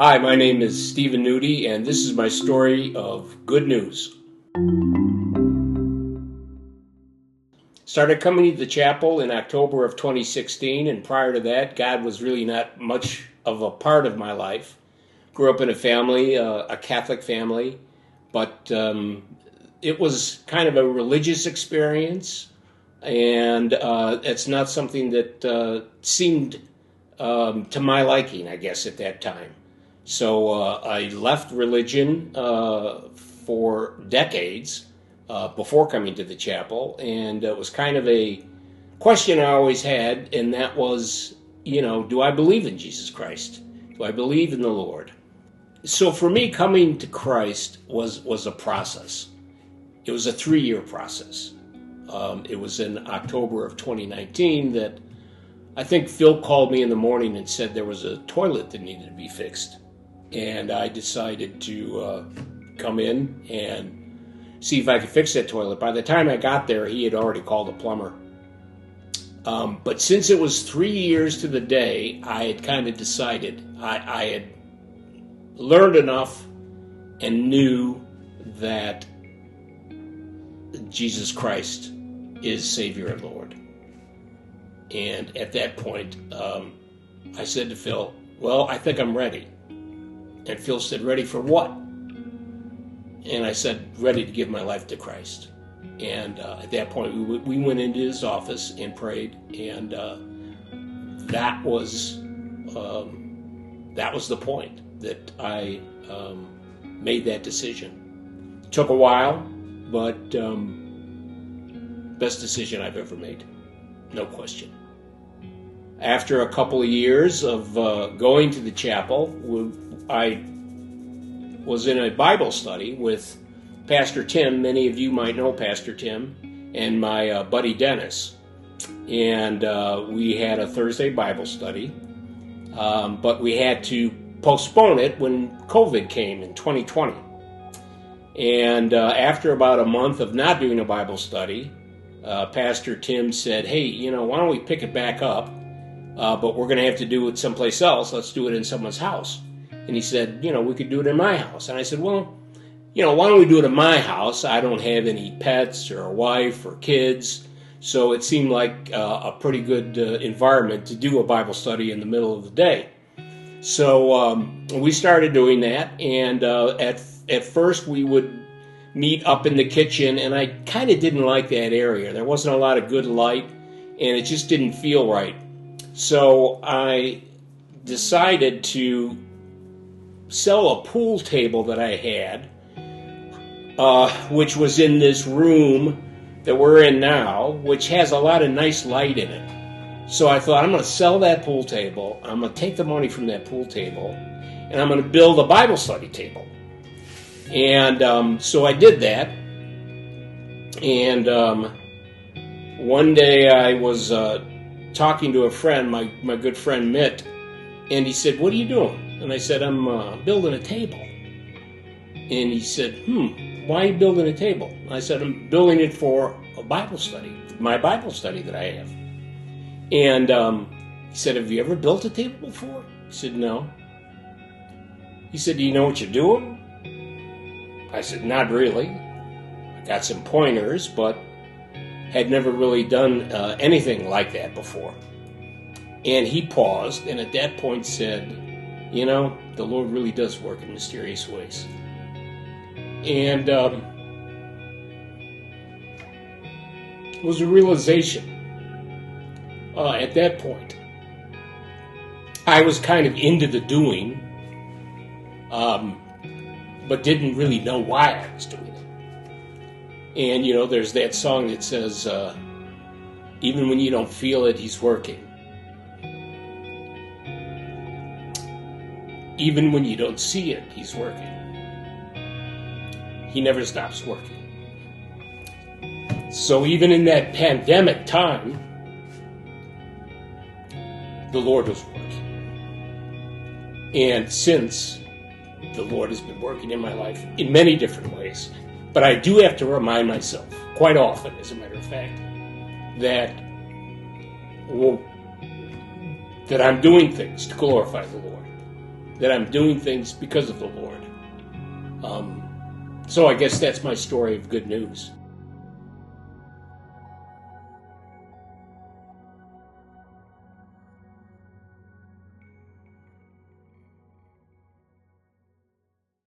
Hi, my name is Stephen Nudie, and this is my story of good news. Started coming to the chapel in October of 2016, and prior to that, God was really not much of a part of my life. Grew up in a family, a Catholic family, but it was kind of a religious experience, and it's not something that seemed to my liking, I guess, at that time. So I left religion for decades before coming to the chapel, and it was kind of a question I always had, and that was, do I believe in Jesus Christ? Do I believe in the Lord? So for me, coming to Christ was a process. It was a 3-year process. It was in October of 2019 that I think Phil called me in the morning and said there was a toilet that needed to be fixed. And I decided to come in and see if I could fix that toilet. By the time I got there, he had already called a plumber. But since it was 3 years to the day, I had kind of decided I had learned enough and knew that Jesus Christ is Savior and Lord. And at that point, I said to Phil, well, I think I'm ready. And Phil said, ready for what? And I said, ready to give my life to Christ. And at that point, we went into his office and prayed, and that was the point that I made that decision. It took a while, but best decision I've ever made, no question. After a couple of years of going to the chapel, I was in a Bible study with Pastor Tim. Many of you might know Pastor Tim, and my buddy Dennis. And we had a Thursday Bible study, but we had to postpone it when COVID came in 2020. And after about a month of not doing a Bible study, Pastor Tim said, hey, why don't we pick it back up? But we're going to have to do it someplace else. Let's do it in someone's house. And he said, we could do it in my house. And I said, well, why don't we do it in my house? I don't have any pets or a wife or kids. So it seemed like a pretty good environment to do a Bible study in the middle of the day. So we started doing that. And at first we would meet up in the kitchen. And I kind of didn't like that area. There wasn't a lot of good light. And it just didn't feel right. So I decided to sell a pool table that I had, which was in this room that we're in now, which has a lot of nice light in it. So I thought, I'm going to sell that pool table, I'm going to take the money from that pool table, and I'm going to build a Bible study table. And so I did that. And one day I was talking to a friend, my good friend Mitt, and he said, what are you doing? And I said, I'm building a table. And he said, why are you building a table? I said, I'm building it for a Bible study, my Bible study that I have. And he said, have you ever built a table before? I said, no. He said, do you know what you're doing? I said, not really. I got some pointers, but had never really done anything like that before. And he paused, and at that point said, the Lord really does work in mysterious ways. And it was a realization at that point. I was kind of into the doing, but didn't really know why I was doing it. And, there's that song that says, even when you don't feel it, he's working. Even when you don't see it, he's working. He never stops working. So even in that pandemic time, the Lord was working. And since, the Lord has been working in my life in many different ways. But I do have to remind myself, quite often, as a matter of fact, that I'm doing things to glorify the Lord. that I'm doing things because of the Lord. So I guess that's my story of good news.